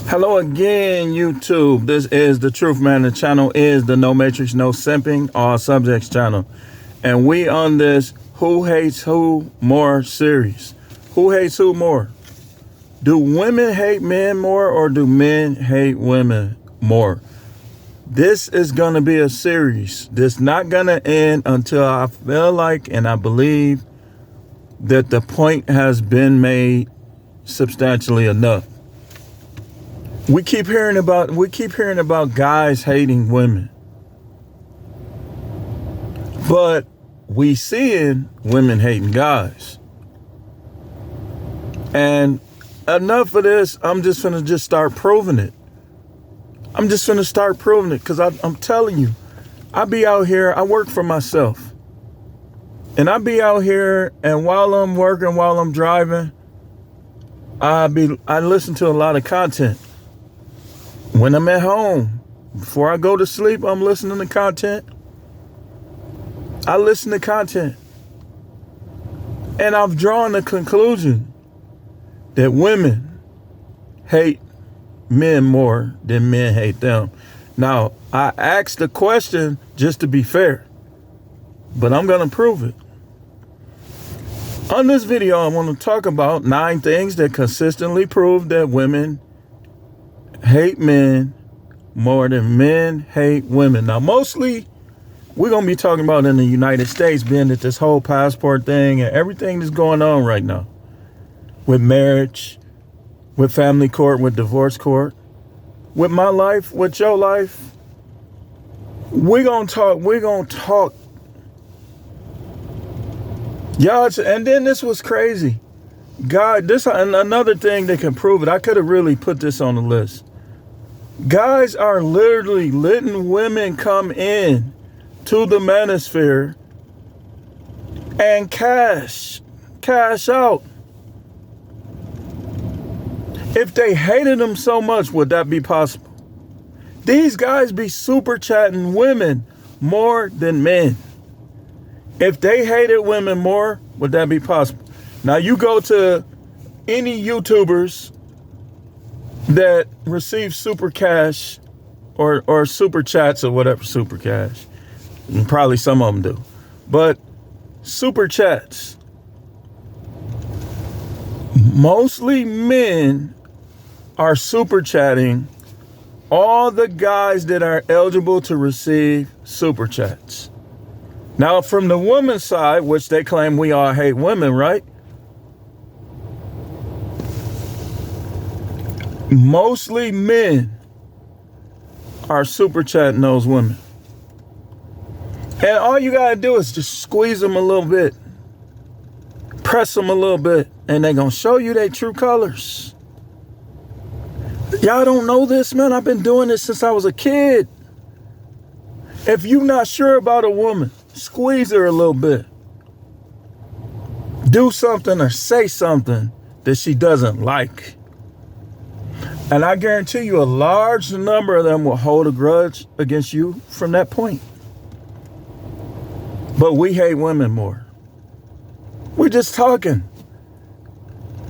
Hello again, YouTube. This is the Truth Man. The channel is the No Matrix, No Simping, All Subjects channel. And we on this Who Hates Who More series. Who hates who more? Do women hate men more or do men hate women more? This is going to be a series. This not going to end until I feel like and I believe that the point has been made substantially enough. We keep hearing about guys hating women. But we seeing women hating guys. And enough of this, I'm just going to start proving it. I'm just going to start proving it because I'm telling you, I be out here, I work for myself. And I be out here and while I'm working, while I'm driving, I listen to a lot of content. When I'm at home, before I go to sleep, I'm listening to content. I listen to content. And I've drawn the conclusion that women hate men more than men hate them. Now, I asked the question just to be fair, but I'm going to prove it. On this video, I want to talk about 9 things that consistently prove that women hate men more than men hate women. Now, mostly we're going to be talking about in the United States, being that this whole passport thing and everything that's going on right now with marriage, with family court, with divorce court, with my life, with your life. We're going to talk. Y'all, and then this was crazy. God, this another thing that can prove it. I could have really put this on the list. Guys are literally letting women come in to the manosphere and cash out. If they hated them so much, would that be possible? These guys be super chatting women more than men. If they hated women more, would that be possible? Now you go to any YouTubers that receive super cash or super chats or whatever, super cash. And probably some of them do. But super chats. Mostly men are super chatting all the guys that are eligible to receive super chats. Now, from the woman's side, which they claim we all hate women, right? Mostly men are super chatting those women. And all you gotta do is just squeeze them a little bit, press them a little bit, and they're gonna show you their true colors. Y'all don't know this, man. I've been doing this since I was a kid. If you're not sure about a woman, squeeze her a little bit. Do something or say something that she doesn't like. And I guarantee you a large number of them will hold a grudge against you from that point. But we hate women more. We're just talking.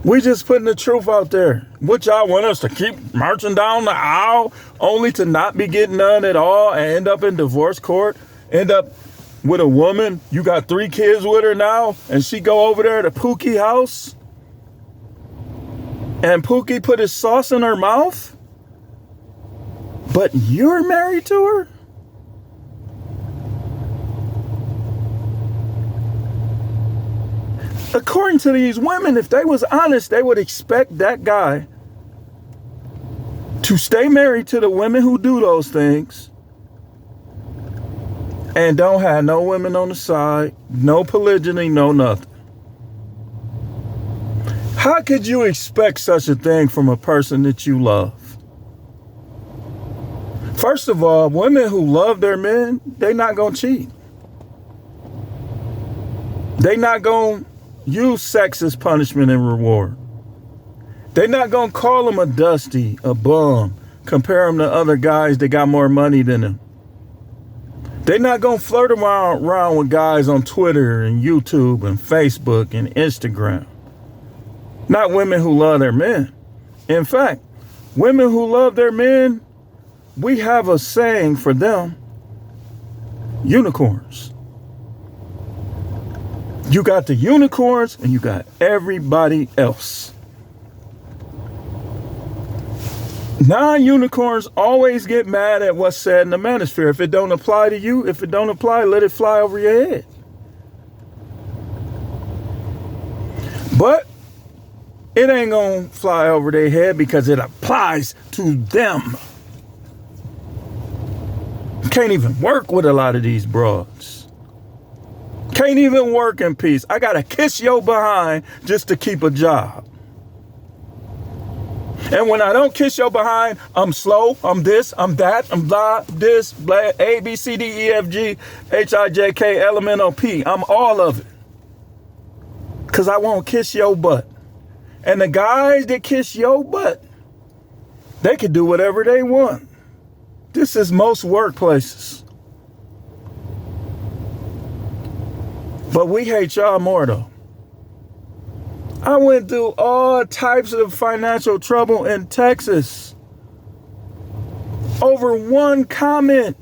We just putting the truth out there. What y'all want us to keep marching down the aisle only to not be getting none at all and end up in divorce court? End up with a woman, you got 3 kids with her now, and she go over there to Pookie house? And Pookie put his sauce in her mouth? But you're married to her? According to these women, if they was honest, they would expect that guy to stay married to the women who do those things and don't have no women on the side, no polygyny, no nothing. How could you expect such a thing from a person that you love? First of all, women who love their men, they not gonna cheat. They not gonna use sex as punishment and reward. They not gonna call him a dusty, a bum, compare him to other guys that got more money than him. They not gonna flirt around with guys on Twitter and YouTube and Facebook and Instagram. Not women who love their men. In fact, Women who love their men, we have a saying for them: unicorns. You got the unicorns and you got everybody else. Non-unicorns always get mad at what's said in the manosphere. If it don't apply to you, if it don't apply, let it fly over your head. But it ain't gonna fly over their head because it applies to them. Can't even work with a lot of these broads. Can't even work in peace. I gotta kiss your behind just to keep a job. And when I don't kiss your behind, I'm slow, I'm this, I'm that, I'm blah, this, blah, A, B, C, D, E, F, G, H, I, J, K, L, M, N, O, P. I'm all of it. Because I won't kiss your butt. And the guys that kiss your butt, they can do whatever they want. This is most workplaces. But we hate y'all more though. I went through all types of financial trouble in Texas over one comment.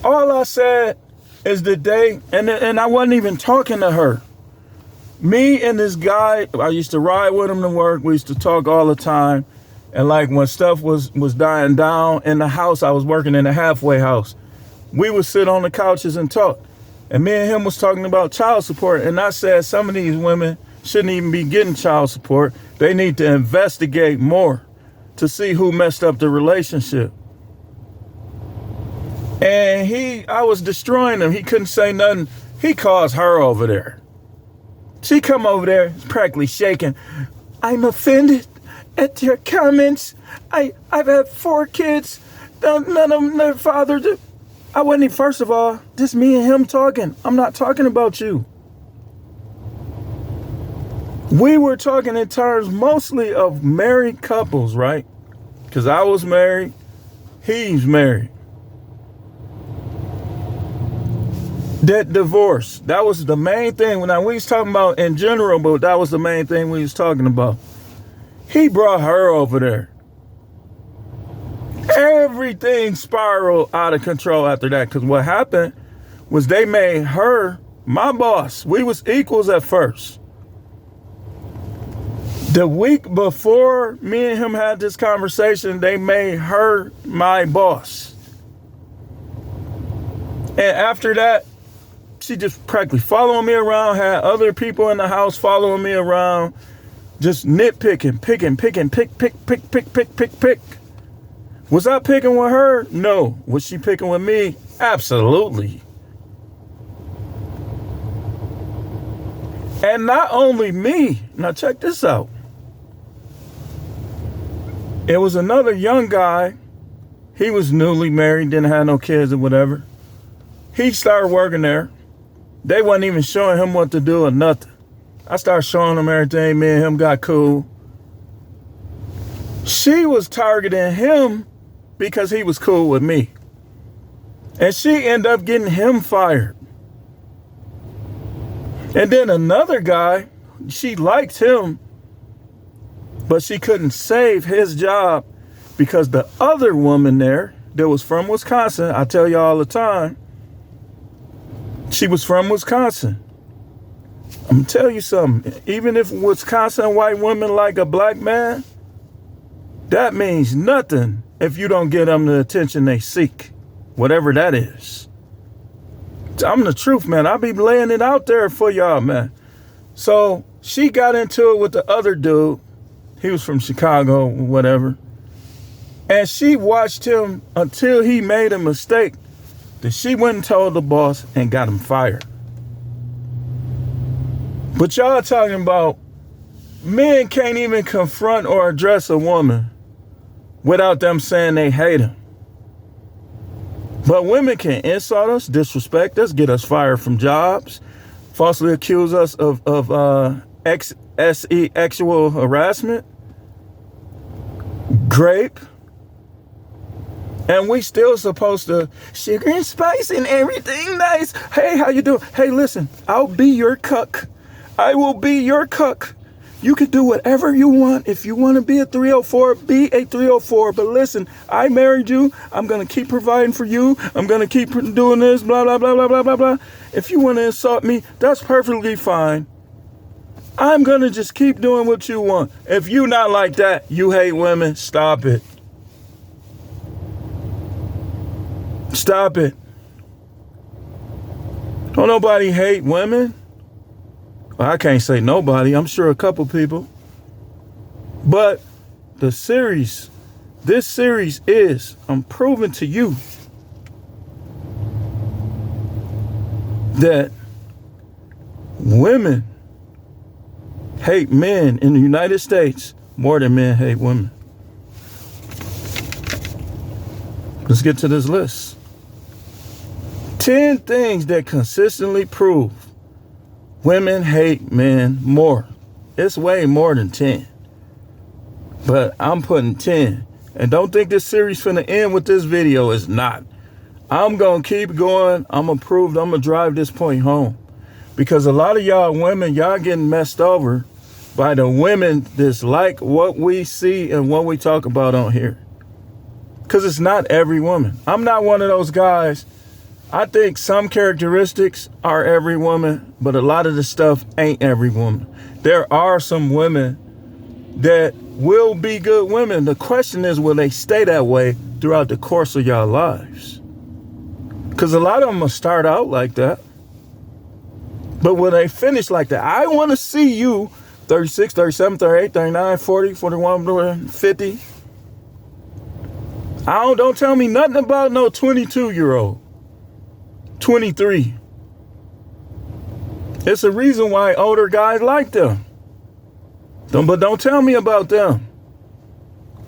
All I said is the day, and I wasn't even talking to her. Me and this guy, I used to ride with him to work. We used to talk all the time. And like when stuff was dying down in the house, I was working in a halfway house. We would sit on the couches and talk. And me and him was talking about child support. And I said some of these women shouldn't even be getting child support. They need to investigate more to see who messed up the relationship. And I was destroying him. He couldn't say nothing. He calls her over there. She come over there, practically shaking. I'm offended at your comments. I've had 4 kids. None of them, their father. I wasn't even, first of all, just me and him talking. I'm not talking about you. We were talking in terms mostly of married couples, right? Because I was married. He's married. That divorce, that was the main thing. When we was talking about in general, but that was the main thing we was talking about. He brought her over there. Everything spiraled out of control after that. Because what happened was they made her my boss. We was equals at first. The week before me and him had this conversation, they made her my boss. And after that, she just practically following me around, had other people in the house following me around, just nitpicking, pick. Was I picking with her? No. Was she picking with me? Absolutely. And not only me. Now check this out. It was another young guy. He was newly married, didn't have no kids or whatever. He started working there. They wasn't even showing him what to do or nothing. I started showing him everything. Me and him got cool. She was targeting him because he was cool with me. And she ended up getting him fired. And then another guy, she liked him, but she couldn't save his job because the other woman there that was from Wisconsin, I tell you all the time, she was from Wisconsin. I'm gonna tell you something. Even if Wisconsin white women like a black man, that means nothing if you don't give them the attention they seek, whatever that is. I'm the truth, man. I be laying it out there for y'all, man. So she got into it with the other dude. He was from Chicago, whatever. And she watched him until he made a mistake that she went and told the boss and got him fired. But y'all talking about men can't even confront or address a woman without them saying they hate him. But women can insult us, disrespect us, get us fired from jobs, falsely accuse us of sexual harassment, grape, and we still supposed to sugar and spice and everything nice. Hey, how you doing? Hey, listen, I'll be your cuck. I will be your cuck. You can do whatever you want. If you want to be a 304, be a 304. But listen, I married you. I'm going to keep providing for you. I'm going to keep doing this, blah, blah, blah, blah, blah, blah, blah. If you want to insult me, that's perfectly fine. I'm going to just keep doing what you want. If you not like that, you hate women, stop it. Stop it. Don't nobody hate women. Well, I can't say nobody. I'm sure a couple people. But this series is, I'm proving to you that women hate men in the United States more than men hate women. Let's get to this list. 10 things that consistently prove women hate men more. It's way more than 10. But I'm putting 10. And don't think this series finna end with this video. It's not. I'm gonna keep going. I'm gonna prove, I'm gonna drive this point home. Because a lot of y'all women, y'all getting messed over by the women that's like what we see and what we talk about on here. Because it's not every woman. I'm not one of those guys. I think some characteristics are every woman, but a lot of the stuff ain't every woman. There are some women that will be good women. The question is, will they stay that way throughout the course of y'all lives? Because a lot of them will start out like that. But will they finish like that? I want to see you 36, 37, 38, 39, 40, 41, 50. Don't tell me nothing about no 22-year-old. 23. It's a reason why older guys like them. But don't tell me about them.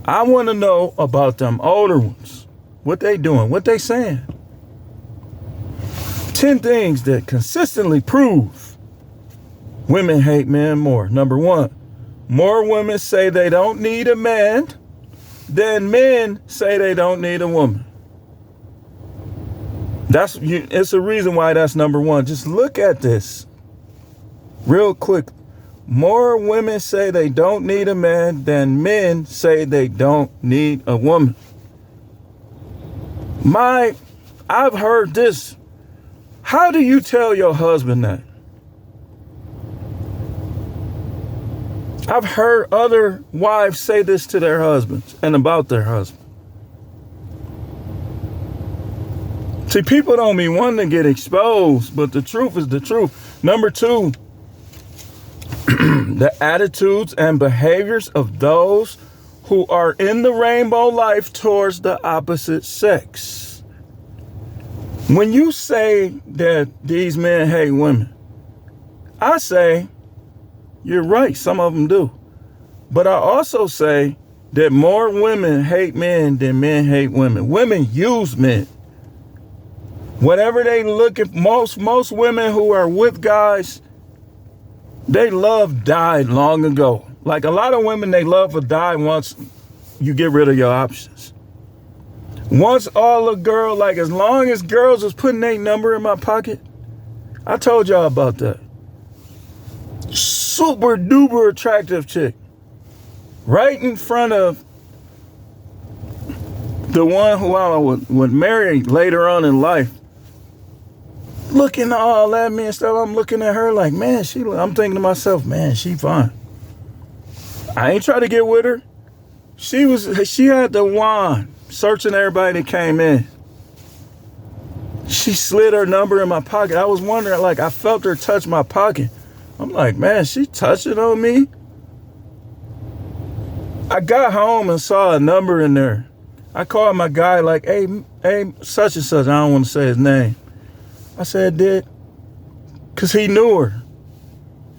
I want to know about them older ones. What they doing, what they saying. 10 things that consistently prove women hate men more. Number 1, more women say they don't need a man than men say they don't need a woman. It's a reason why that's number 1. Just look at this real quick. More women say they don't need a man than men say they don't need a woman. I've heard this. How do you tell your husband that? I've heard other wives say this to their husbands and about their husband. See, people don't be wanting to get exposed, but the truth is the truth. Number 2, the attitudes and behaviors of those who are in the rainbow life towards the opposite sex. When you say that these men hate women, I say, you're right, some of them do. But I also say that more women hate men than men hate women. Women use men. Whatever they look at, most women who are with guys, they love died long ago. Like a lot of women, they love a die once you get rid of your options. Once all a girl, like as long as girls was putting their number in my pocket, I told y'all about that. Super duper attractive chick. Right in front of the one who I would marry later on in life. Looking at all that me and stuff, I'm looking at her like, man, I'm thinking to myself, man, she fine. I ain't trying to get with her. She had the wand searching everybody that came in. She slid her number in my pocket. I was wondering, like, I felt her touch my pocket. I'm like, man, she touching on me? I got home and saw a number in there. I called my guy like, hey, such and such. I don't want to say his name. I said, because he knew her.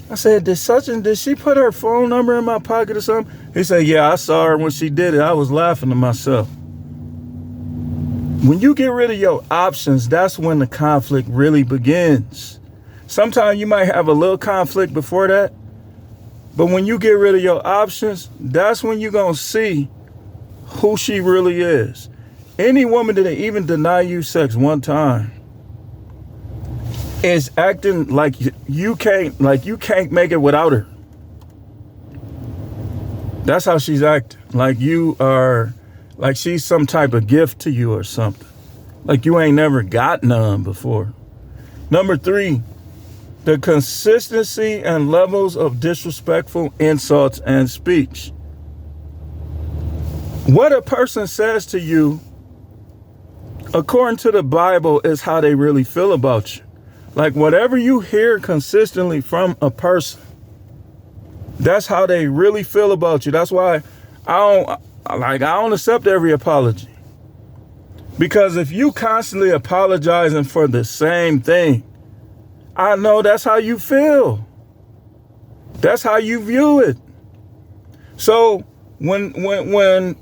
I said, did she put her phone number in my pocket or something? He said, yeah, I saw her when she did it. I was laughing to myself. When you get rid of your options, that's when the conflict really begins. Sometimes you might have a little conflict before that, but when you get rid of your options, that's when you're going to see who she really is. Any woman that even deny you sex one time is acting like you can't make it without her. That's how she's acting. Like you are, like she's some type of gift to you or something. Like you ain't never got none before. Number 3, the consistency and levels of disrespectful insults and speech. What a person says to you, according to the Bible, is how they really feel about you. Like whatever you hear consistently from a person, that's how they really feel about you. That's why I don't accept every apology. Because if you constantly apologizing for the same thing, I know that's how you feel. That's how you view it. So when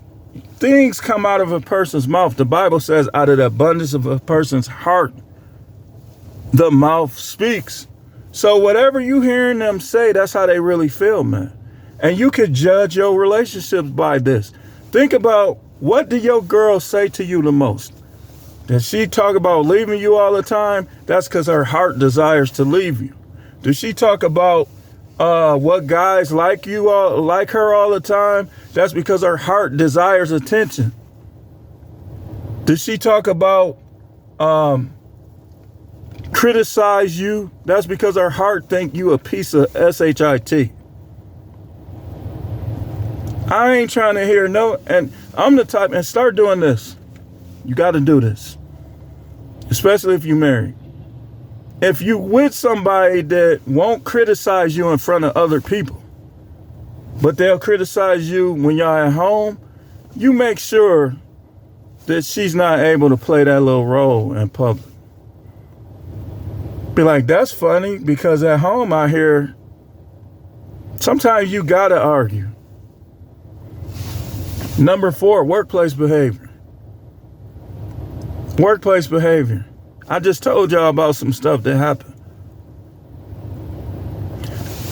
things come out of a person's mouth, the Bible says out of the abundance of a person's heart, the mouth speaks. So whatever you hearing them say, that's how they really feel, man. And you could judge your relationships by this. Think about, what do your girl say to you the most? Does she talk about leaving you all the time? That's because her heart desires to leave you. Does she talk about what guys like her all the time? That's because her heart desires attention. Does she talk about criticize you? That's because her heart think you a piece of shit. I ain't trying to hear no, and I'm the type, and start doing this. You got to do this, especially if you're married. If you with somebody that won't criticize you in front of other people, but they'll criticize you when you're at home, you make sure that she's not able to play that little role in public. Be like, that's funny, because at home I hear sometimes you gotta argue. Number 4, workplace behavior. Workplace behavior. I just told y'all about some stuff that happened.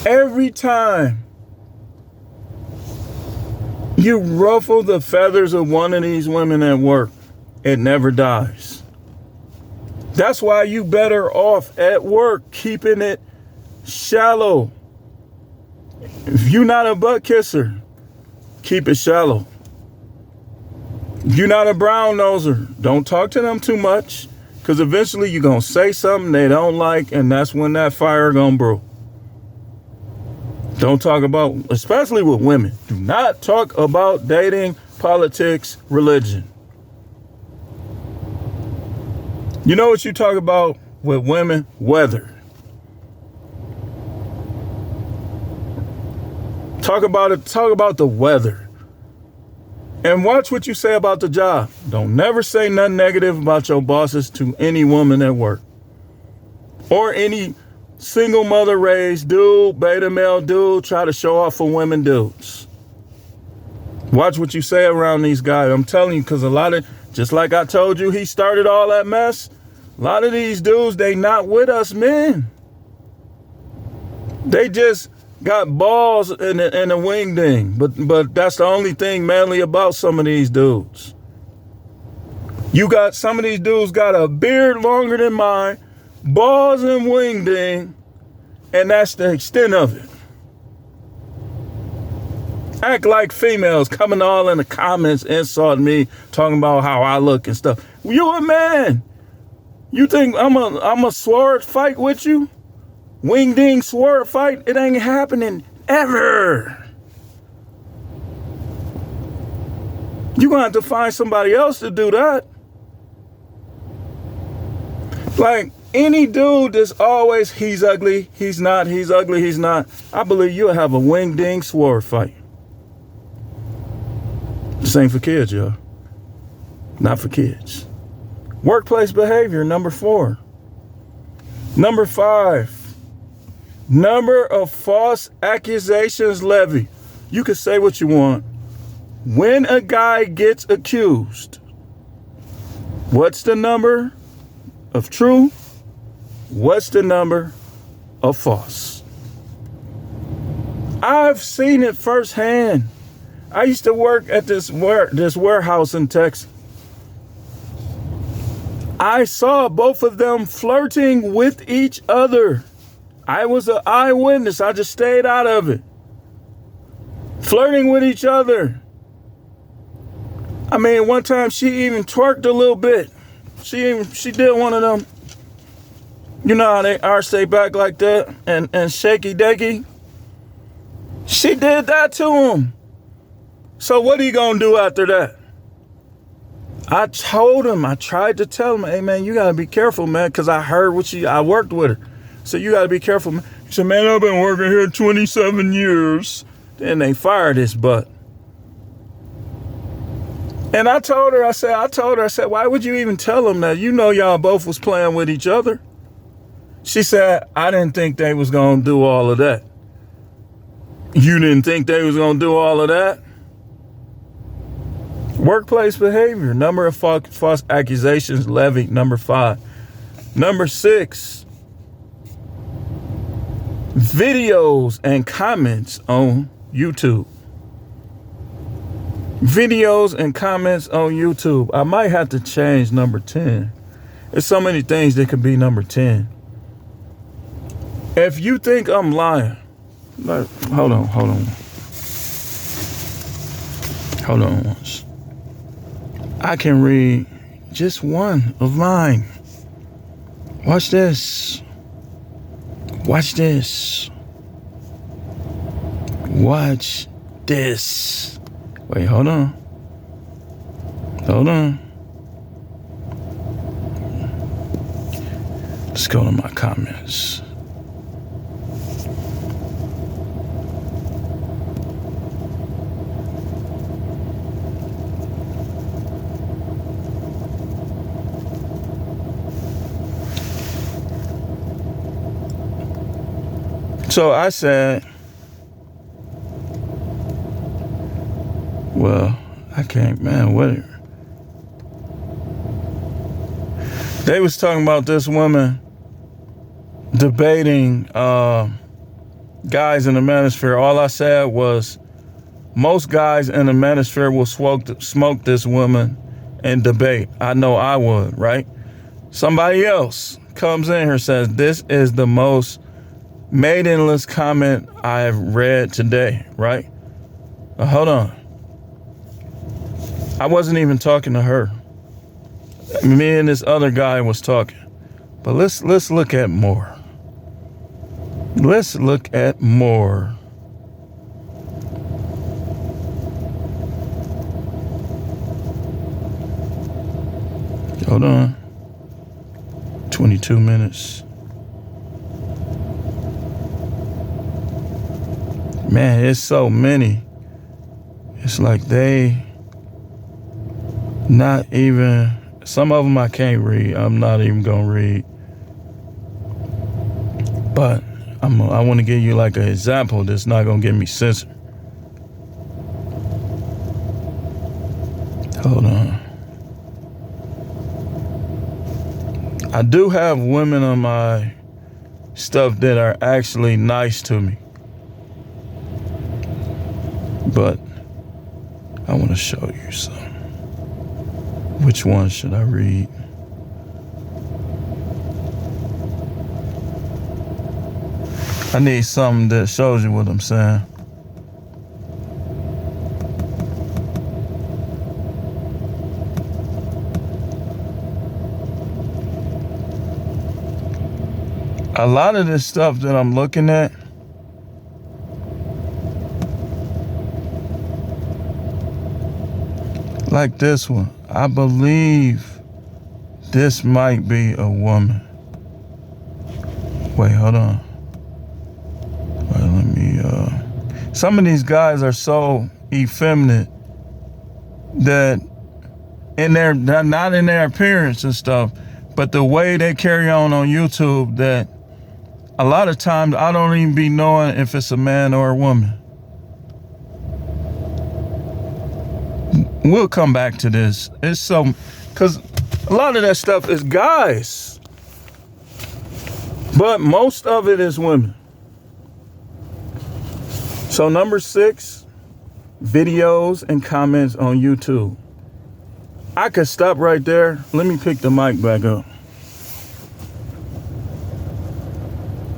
Every time you ruffle the feathers of one of these women at work, it never dies. That's why you better off at work keeping it shallow. If you're not a butt kisser, keep it shallow. If you're not a brown noser, don't talk to them too much, because eventually you're going to say something they don't like, and that's when that fire going to brew. Don't talk about, especially with women, do not talk about dating, politics, religion. You know what you talk about with women? Weather. Talk about it. Talk about the weather. And watch what you say about the job. Don't never say nothing negative about your bosses to any woman at work. Or any single mother raised dude, beta male dude, try to show off for women dudes. Watch what you say around these guys. I'm telling you, because a lot of, just like I told you, he started all that mess. A lot of these dudes, they not with us men. They just got balls and a wing ding. But that's the only thing manly about some of these dudes. You got some of these dudes got a beard longer than mine, balls and wing ding, and that's the extent of it. Act like females coming all in the comments insulting me, talking about how I look and stuff. You a man. You think I'm a sword fight with you? Wing ding sword fight? It ain't happening ever. You're going to have to find somebody else to do that. Like any dude that's always, he's ugly, he's not, he's ugly, he's not. I believe you'll have a wing ding sword fight. This ain't for kids, y'all. Not for kids. Workplace behavior, number 4. Number 5, number of false accusations levied. You can say what you want. When a guy gets accused, what's the number of true? What's the number of false? I've seen it firsthand. I used to work at this warehouse in Texas. I saw both of them flirting with each other. I was an eyewitness. I just stayed out of it. Flirting with each other. I mean, one time she even twerked a little bit. She did one of them. You know how they arch their back like that and shaky dekey? She did that to him. So what are you gonna do after that? I told him, I tried to tell him, hey man, you gotta be careful, man, because I heard I worked with her. So you gotta be careful, man. He said, man, I've been working here 27 years. Then they fired his butt. And I told her, I said, why would you even tell him that? You know y'all both was playing with each other. She said, I didn't think they was gonna do all of that. You didn't think they was gonna do all of that? Workplace behavior, number of false accusations levied, number 5. Number 6, videos and comments on YouTube. Videos and comments on YouTube. I might have to change number 10. There's so many things that could be number 10. If you think I'm lying, hold on once. I can read just one of mine. Watch this. Watch this. Watch this. Wait, hold on. Hold on. Let's go to my comments. So I said, well, I can't, man, what? They was talking about this woman debating guys in the manosphere. All I said was most guys in the manosphere will smoke this woman and debate. I know I would, right? Somebody else comes in here and says, this is the most maidenless comment I've read today, right? Hold on. I wasn't even talking to her. Me and this other guy was talking. But let's look at more. Let's look at more. Hold on. 22 minutes. Man, it's so many. It's like they not even, some of them I can't read. I'm not even gonna read. But I want to give you like an example that's not gonna get me censored. Hold on. I do have women on my stuff that are actually nice to me. But I want to show you some. Which one should I read? I need something that shows you what I'm saying. A lot of this stuff that I'm looking at, like this one, I believe this might be a woman. Wait, hold on. Wait, let me, some of these guys are so effeminate that not in their appearance and stuff, but the way they carry on YouTube, that a lot of times I don't even be knowing if it's a man or a woman. We'll come back to this. It's so, because a lot of that stuff is guys, but most of it is women. So number 6, videos and comments on YouTube. I could stop right there. Let me pick the mic back up.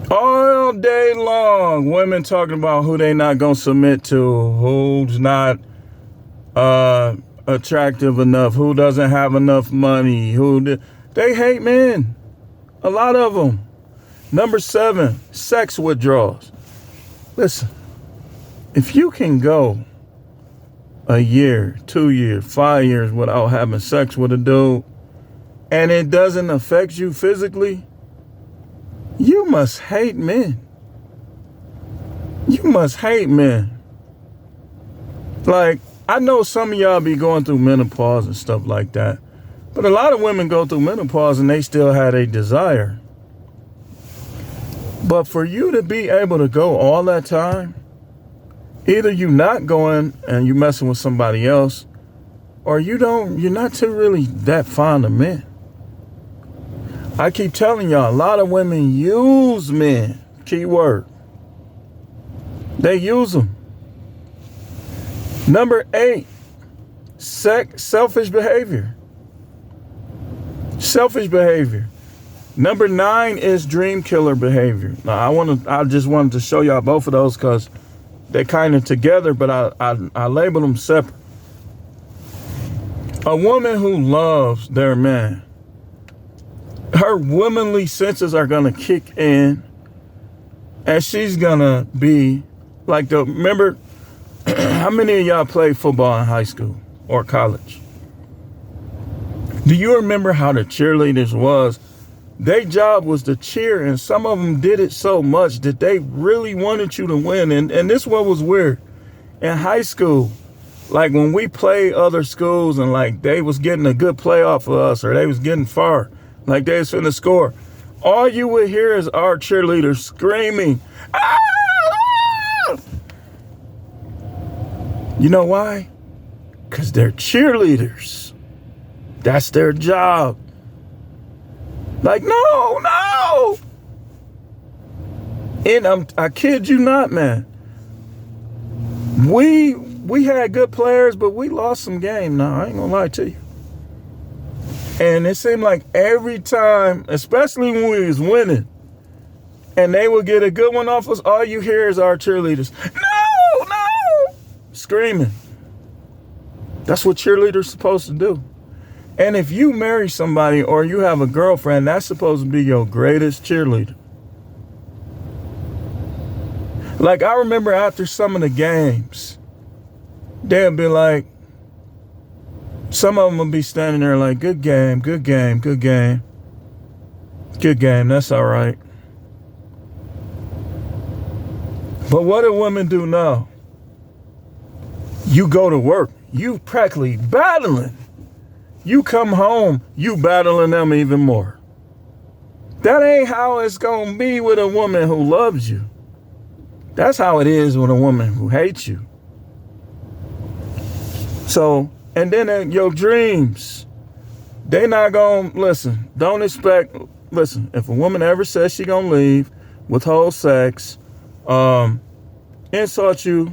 Oh, day long, women talking about who they not gonna submit to, who's not attractive enough, who doesn't have enough money, they hate men. A lot of them. Number 7, sex withdrawals. Listen, if you can go a year, 2 years, 5 years without having sex with a dude, and it doesn't affect you physically, you must hate men. You must hate men. Like, I know some of y'all be going through menopause and stuff like that, but a lot of women go through menopause and they still had a desire. But for you to be able to go all that time, either you not going and you messing with somebody else, or you're not too really that fond of men. I keep telling y'all, a lot of women use men. Keyword. They use them. Number 8, selfish behavior. Selfish behavior. Number 9 is dream killer behavior. Now, I just wanted to show y'all both of those because they're kind of together, but I label them separate. A woman who loves their man, her womanly senses are going to kick in, and she's going to be like remember, how many of y'all played football in high school or college? Do you remember how the cheerleaders was? Their job was to cheer, and some of them did it so much that they really wanted you to win. And this what was weird. In high school, like when we played other schools and like they was getting a good play off of us or they was getting far, like they was finna score, all you would hear is our cheerleaders screaming, "Ah!" You know why? Because they're cheerleaders. That's their job. Like, no. And I kid you not, man. We had good players, but we lost some game. No, I ain't gonna lie to you. And it seemed like every time, especially when we was winning, and they would get a good one off us, all you hear is our cheerleaders, no, screaming. That's what cheerleaders supposed to do. And if you marry somebody or you have a girlfriend, that's supposed to be your greatest cheerleader. Like, I remember after some of the games, they'd be like, some of them would be standing there like, good game, that's all right. But what do women do now? You go to work, you practically battling. You come home, you battling them even more. That ain't how it's gonna be with a woman who loves you. That's how it is with a woman who hates you. So, and then your dreams, they not gonna, listen, if a woman ever says she gonna leave, withhold sex, insult you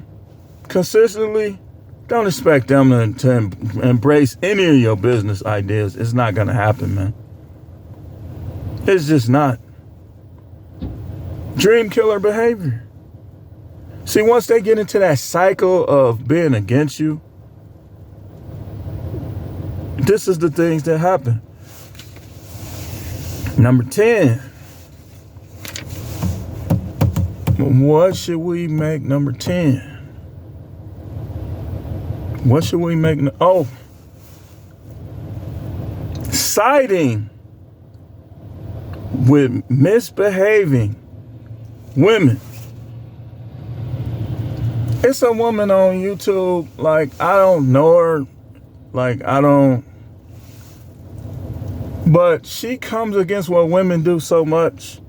consistently, don't expect them to embrace any of your business ideas. It's not going to happen, man. It's just not. Dream killer behavior. See, once they get into that cycle of being against you, this is the things that happen. Number 10. What should we make number 10? What should we make? Siding with misbehaving women. It's a woman on YouTube, like, I don't know her, but she comes against what women do so much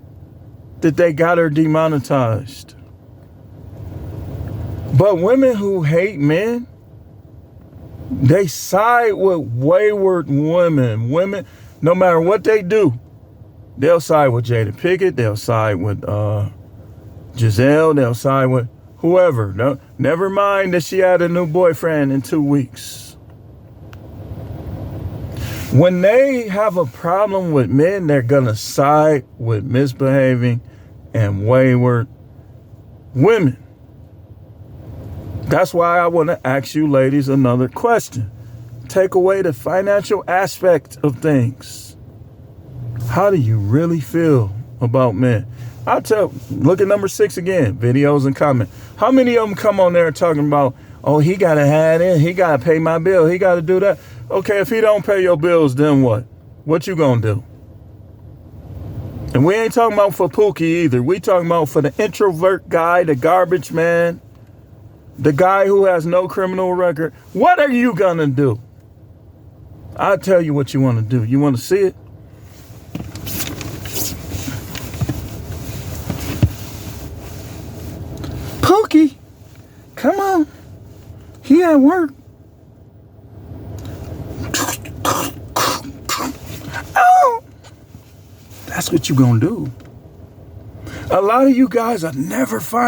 that they got her demonetized. But women who hate men, they side with wayward women. Women, no matter what they do, they'll side with Jada Pickett. They'll side with Giselle. They'll side with whoever. No, never mind that she had a new boyfriend in 2 weeks. When they have a problem with men, they're going to side with misbehaving and wayward women. That's why I want to ask you ladies another question. Take away the financial aspect of things. How do you really feel about men? Look at number 6 again, videos and comment. How many of them come on there talking about, oh, he got to have it, he got to pay my bill, he got to do that. Okay, if he don't pay your bills, then what? What you gonna do? And we ain't talking about for Pookie either. We talking about for the introvert guy, the garbage man, the guy who has no criminal record. What are you gonna do? I'll tell you what you want to do. You want to see it? Pookie, come on. He at work. Oh, that's what you gonna do. A lot of you guys are never fine.